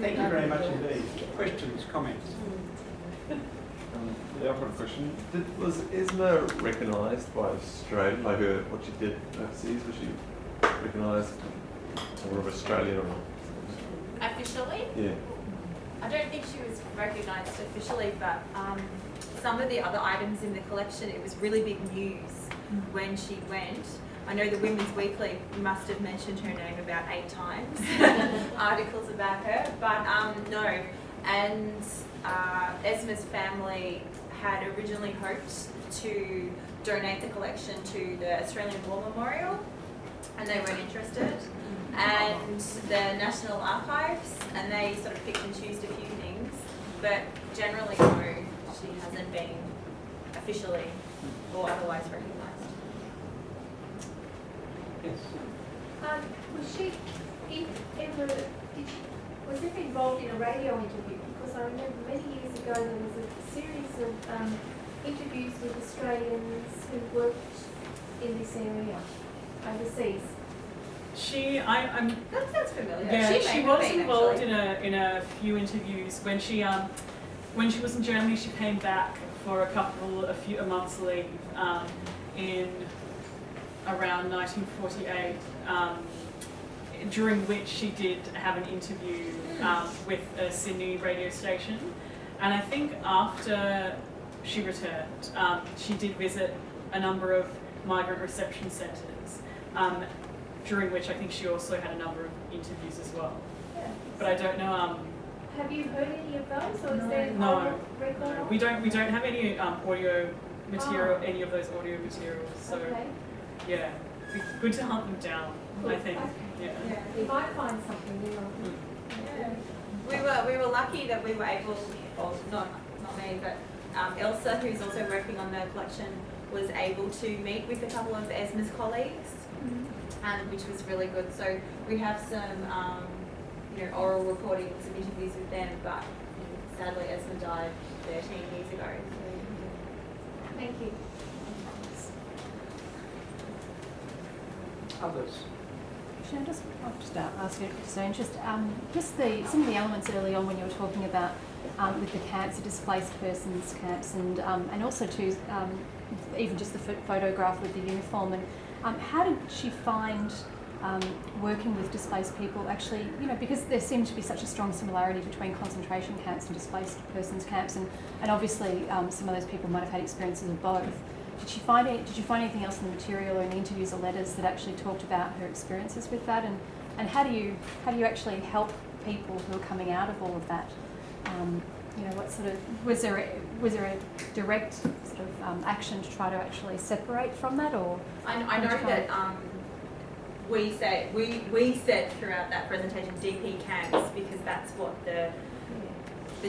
Thank you very much indeed. Questions, comments? Yeah, I've got a question. Was Esma recognised by Australia, by her, what she did overseas? Was she recognised more of Australian or not? Officially? Yeah. I don't think she was recognised officially, but some of the other items in the collection, it was really big news when she went. I know the Women's Weekly must have mentioned her name about 8 times, articles about her, but no. And Esma's family had originally hoped to donate the collection to the Australian War Memorial, and they weren't interested. And the National Archives, and they sort of picked and chose a few things, but generally no, she hasn't been officially or otherwise recognised. Yes. Was she ever, was ever involved in a radio interview? Because I remember many years ago there was a series of interviews with Australians who worked in this area overseas. That sounds familiar. Yeah, she was been, involved actually. in a few interviews. When she was in Germany, she came back for a few months leave in around 1948, during which she did have an interview with a Sydney radio station. And I think after she returned, she did visit a number of migrant reception centres, during which I think she also had a number of interviews as well. Yeah. But I don't know. Have you heard any of those, or is there an No, oral record? no, we don't have any audio material, any of those audio materials. So Okay. yeah, it'd be good to hunt them down. I think. Okay. Yeah. You might find something there. Yeah. We were lucky that we were able, or not me, but Elsa, who's also working on the collection, was able to meet with a couple of Esma's colleagues, which was really good. So we have some oral recordings and interviews with them, but sadly Esma died 13 years ago. So, Thank you. Others? I'll just ask you, so some of the elements early on when you were talking about with the camps, the displaced persons camps, and also too, even just the photograph with the uniform, and how did she find working with displaced people? Actually, because there seemed to be such a strong similarity between concentration camps and displaced persons camps, and obviously some of those people might have had experiences of both. Did you find anything else in the material or in the interviews or letters that actually talked about her experiences with that? And how do you actually help people who are coming out of all of that? What sort of was there a direct sort of action to try to actually separate from that, or? I know that we said throughout that presentation DP camps because that's what the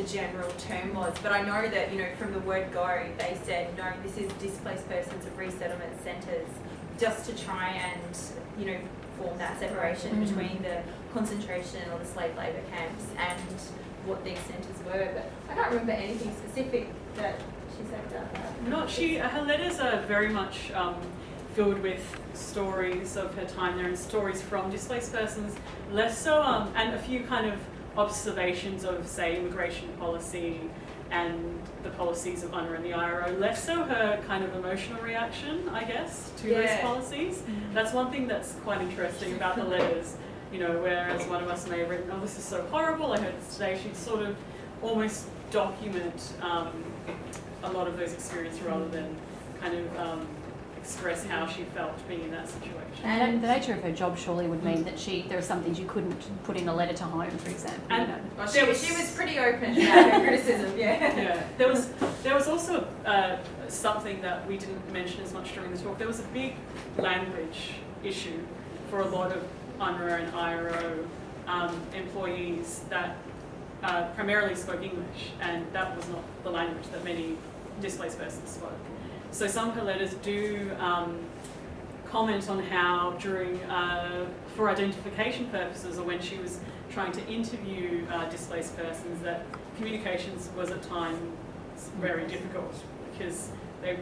general term was, but I know that from the word go they said no, this is displaced persons of resettlement centres, just to try and form that separation between the concentration or the slave labour camps and what these centres were. But I can't remember anything specific that she said about that. Her letters are very much filled with stories of her time there and stories from displaced persons, less so, and a few kind of observations of, say, immigration policy and the policies of UNRWA and the IRO, less so her kind of emotional reaction, I guess, to those policies. That's one thing that's quite interesting about the letters, whereas one of us may have written, oh, this is so horrible, I heard this today, she'd sort of almost document a lot of those experiences rather than kind of express how she felt being in that situation. And the nature of her job surely would mean that there are some things you couldn't put in a letter to home, for example. And well, she was pretty open about her criticism. Yeah. There was also something that we didn't mention as much during the talk. There was a big language issue for a lot of UNRWA and IRO employees that primarily spoke English, and that was not the language that many displaced persons spoke. So some of her letters do comment on how during, for identification purposes, or when she was trying to interview displaced persons, that communications was at times very difficult because they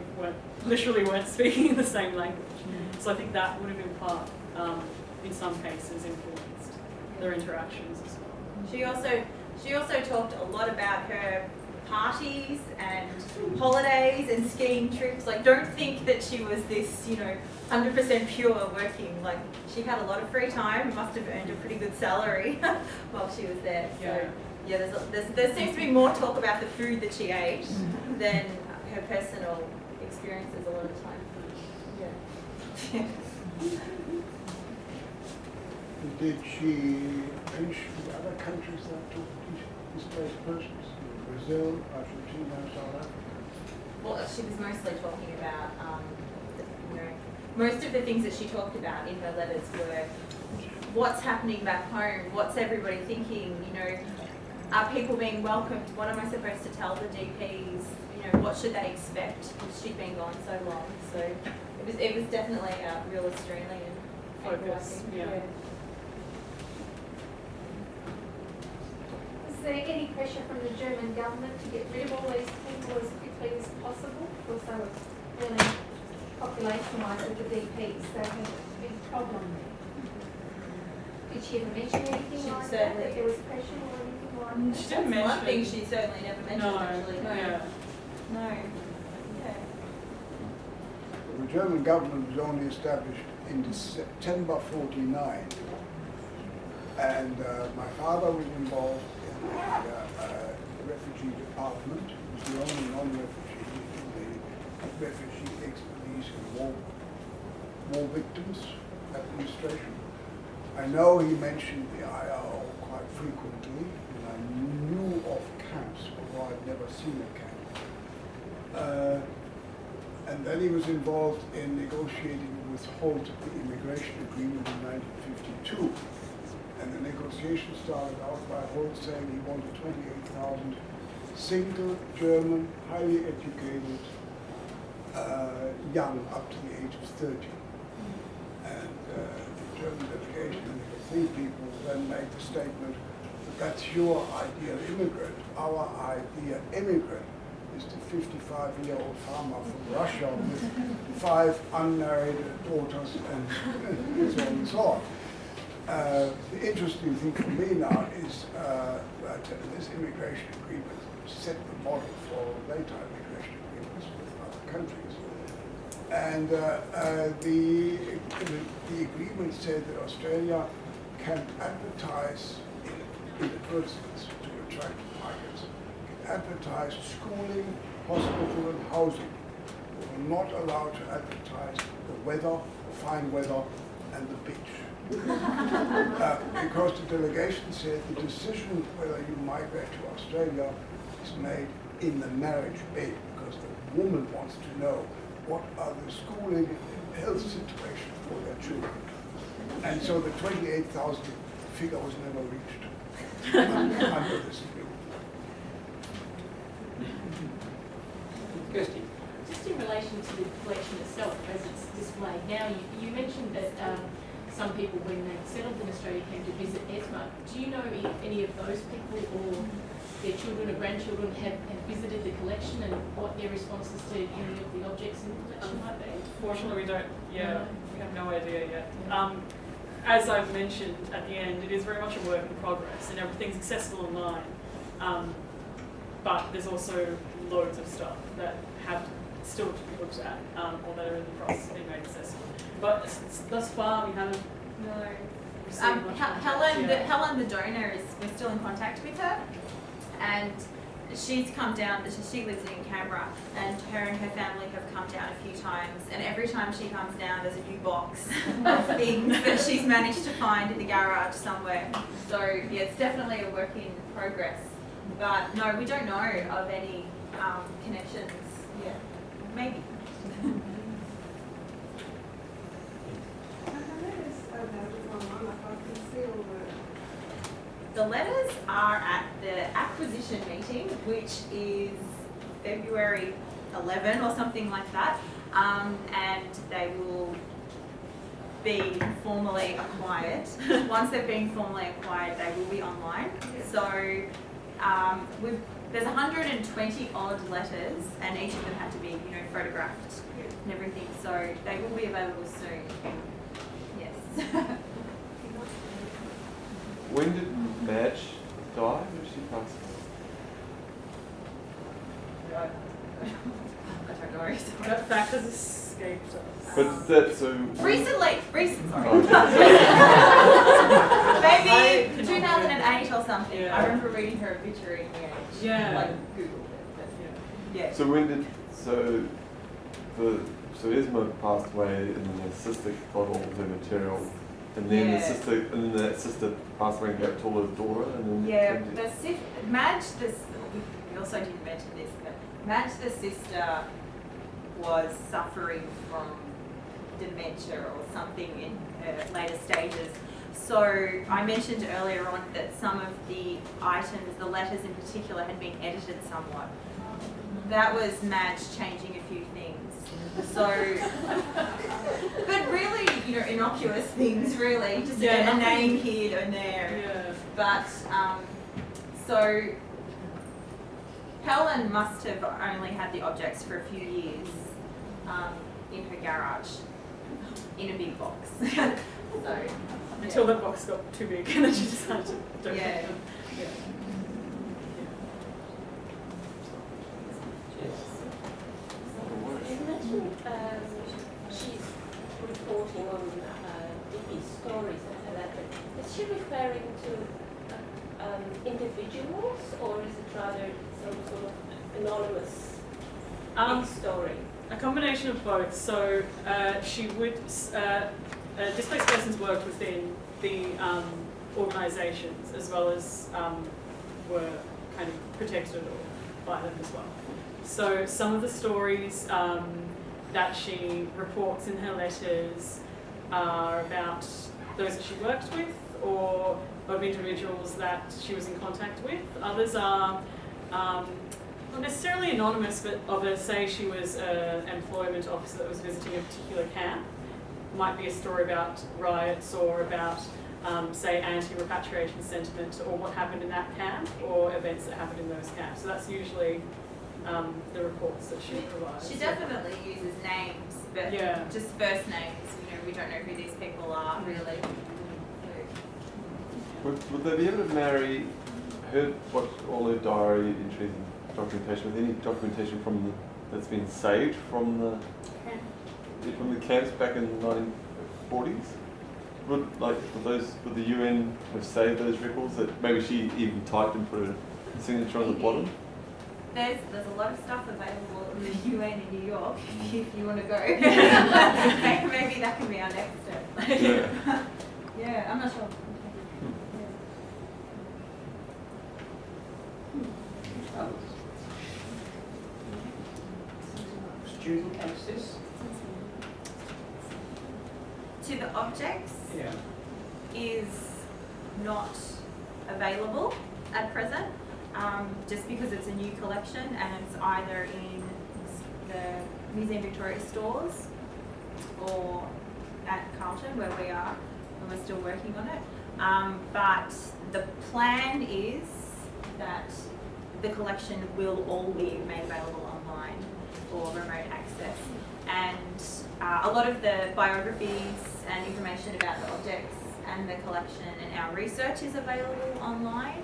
literally weren't speaking the same language. So I think that would have been part, in some cases, influenced their interactions as well. She also She also talked a lot about her parties and holidays and skiing trips. Like, don't think that she was this, 100% pure working. Like, she had a lot of free time, must have earned a pretty good salary while she was there. So, yeah, there seems to be more talk about the food that she ate than her personal experiences a lot of the time. Yeah. Did she mention the other countries that took displaced persons? Brazil, Argentina, South Africa? Well, she was mostly talking about, most of the things that she talked about in her letters were what's happening back home, what's everybody thinking, are people being welcomed, what am I supposed to tell the DPs, what should they expect, because she'd been gone so long. So it was definitely a real Australian focus. Yeah. Was there any pressure from the German government to get rid of all these people as quickly as possible? Because they were really population-wise with the DPs, they had a big problem there. Did she ever mention anything She like certainly- that there was pressure or anything like that? She didn't mention. One thing she certainly never mentioned, No. actually. No. Yeah. No. Yeah. The German government was only established in September '49, and my father was involved in the refugee department. He was the only non-refugee in the refugee expedition war victims administration. I know he mentioned the IRO quite frequently, and I knew of camps, although I'd never seen a camp. And then he was involved in negotiating with Holt the immigration agreement in 1952. And the negotiation started out by Holt saying he wanted 28,000 single German, highly educated, young up to the age of 30. And the German delegation and the three people then made the statement that that's your ideal immigrant. Our ideal immigrant is the 55-year-old farmer from Russia with 5 unmarried daughters and so on and so on. The interesting thing for me now is that this immigration agreement set the model for later immigration agreements with other countries. And the agreement said that Australia can advertise in advertisements to attract migrants, can advertise schooling, hospital and housing. We were not allowed to advertise the weather, the fine weather and the beach. Because the delegation said the decision whether you migrate to Australia is made in the marriage bed, because the woman wants to know what are the schooling and health situation for their children. And so the 28,000 figure was never reached under this agreement. Kirsty. Just in relation to the collection itself as it's displayed now, you mentioned that some people, when they settled in Australia, came to visit Esma. Do you know if any of those people or their children or grandchildren have visited the collection and what their responses to any of the objects in the collection might be? Fortunately, we don't. Yeah, we have no idea yet. As I've mentioned at the end, it is very much a work in progress, and everything's accessible online. But there's also loads of stuff that have still to be looked at, or that are in the process of being made accessible. But thus far, we haven't. No. received much Helen, contact. Helen, the donor, we're still in contact with her, and she's come down. She lives in Canberra, and her family have come down a few times. And every time she comes down, there's a new box of things that she's managed to find in the garage somewhere. So yeah, it's definitely a work in progress. But no, we don't know of any connections. Yeah, maybe. The letters are at the acquisition meeting, which is February 11 or something like that, and they will be formally acquired. Once they've been formally acquired, they will be online. So there's 120 odd letters, and each of them had to be, photographed and everything. So they will be available soon. Yes. When did Madge die? When she passed away? I don't know. That fact has escaped us. But is that so? Recently, sorry. Oh, okay. Maybe 2008 or something. Yeah. I remember reading her obituary in the Age. Yeah. Like Googled it, but yeah. So when did so Esma passed away, and then her sister got all of her material, and then that sister passed away and gave it to her daughter, and then Yeah, Madge, we also didn't mention this, but Madge, the sister, was suffering from dementia or something in her later stages. So I mentioned earlier on that some of the items, the letters in particular, had been edited somewhat. That was Madge changing a few things. So, but really, innocuous things, really, just a name here and there. Yeah. But, so Helen must have only had the objects for a few years in her garage, in a big box. So, Until that box got too big and then she decided to donate them. Yeah. You mentioned she's reporting on Dickie's stories and that. Is she referring to individuals, or is it rather some sort of anonymous big story? A combination of both. So she would, displaced persons worked within the organisations as well as were kind of protected by them as well. So some of the stories that she reports in her letters are about those that she worked with or of individuals that she was in contact with. Others are not necessarily anonymous, but of a, say she was an employment officer that was visiting a particular camp. Might be a story about riots or about, say, anti-repatriation sentiment or what happened in that camp or events that happened in those camps. So that's usually the reports that she provides. she definitely uses names, but just first names. We don't know who these people are really. Would they be able to marry all her diary entries and documentation with any documentation that's been saved from the camps back in the 1940s? Would the UN have saved those records that maybe she even typed and put a signature on the bottom? There's a lot of stuff available in the UN in New York if you want to go. Maybe that can be our next step. Yeah, I'm not sure. Student access? To the objects Yeah. is not available at present, just because it's a new collection and it's either in the Museum Victoria stores or at Carlton where we are, and we're still working on it. But the plan is that the collection will all be made available online for remote access. And a lot of the biographies and information about the objects and the collection and our research is available online.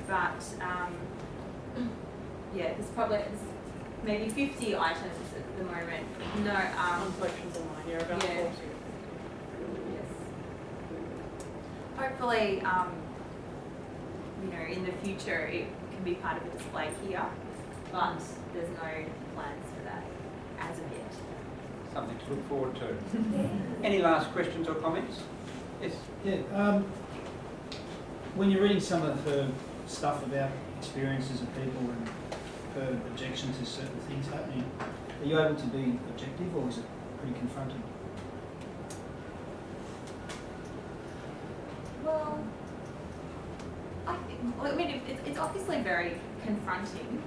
But there's maybe 50 items at the moment. No, collections online, about 40. Yes. Hopefully, in the future it can be part of a display here, but there's no plans for that as of yet. Something to look forward to. Any last questions or comments? Yes. Yeah. When you're reading some of her stuff about experiences of people and her objection to certain things happening, are you able to be objective, or is it pretty confronting? Well, it's obviously very confronting,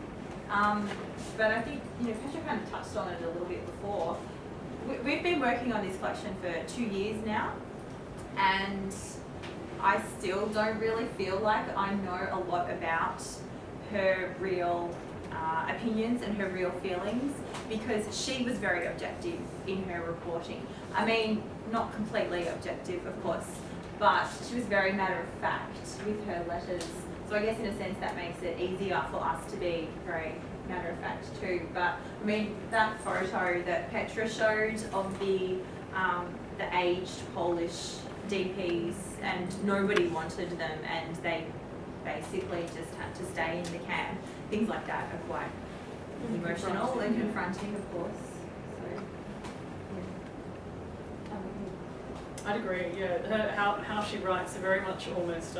but I think Petra kind of touched on it a little bit before. We've been working on this collection for 2 years now, and I still don't really feel like I know a lot about her real opinions and her real feelings, because she was very objective in her reporting. I mean, not completely objective, of course, but she was very matter of fact with her letters So I guess in a sense that makes it easier for us to be very matter of fact too. But I mean, that photo that Petra showed of the aged Polish DPs, and nobody wanted them, and they basically just had to stay in the camp. Things like that are quite emotional and confronting, of course. So, yeah. I'd agree. Yeah, how she writes are very much almost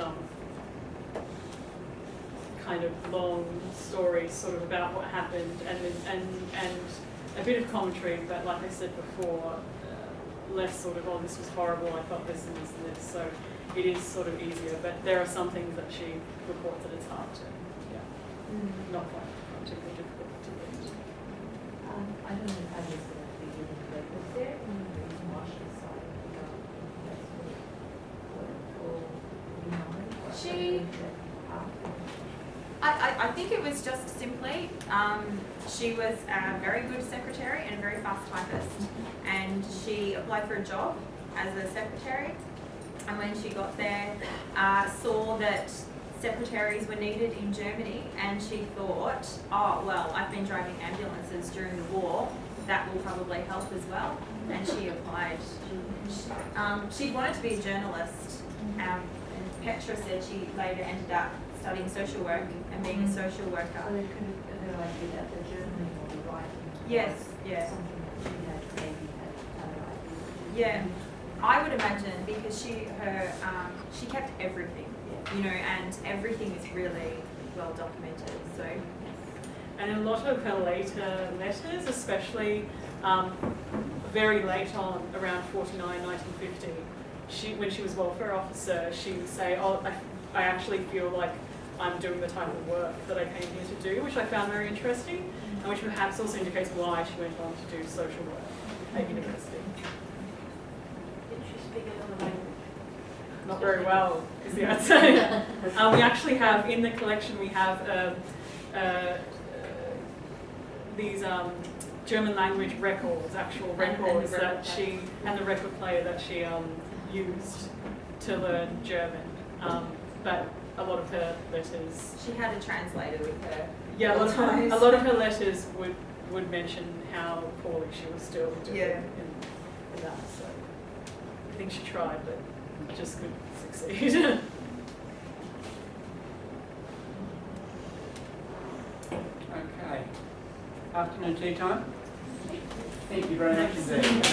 kind of long stories, sort of about what happened, and a bit of commentary. But like I said before, less sort of, oh, this was horrible. I thought this and this and this. So it is sort of easier. But there are some things that she reports that it's hard to, not quite particularly difficult to read. I don't know if I was going to begin, but was there any reason why she decided to go I think it was just simply, she was a very good secretary and a very fast typist, and she applied for a job as a secretary, and when she got there, saw that secretaries were needed in Germany, and she thought, oh well, I've been driving ambulances during the war, that will probably help as well, and she applied. She wanted to be a journalist, and Petra said she later ended up studying social work and being a social worker. So they couldn't idea that the journaling or the writing Yes, was yeah. something that she had maybe had other ideas. Yeah, I would imagine, because she kept everything, you know, and everything is really well documented. So, And a lot of her later letters, especially very late on, around 49, 1950, when she was welfare officer, she would say, oh, I actually feel like I'm doing the type of work that I came here to do, which I found very interesting, and which perhaps also indicates why she went on to do social work at university. Did she speak another language? Not very well, is the answer. We actually have, in the collection, we have these German language records, actual records that she, and the record player that she used to learn German. But a lot of her letters... she had a translator with her. Yeah, a lot of her letters would mention how poorly she was still doing in that. So I think she tried, but just couldn't succeed. Okay. Afternoon tea time. Thank you very much indeed.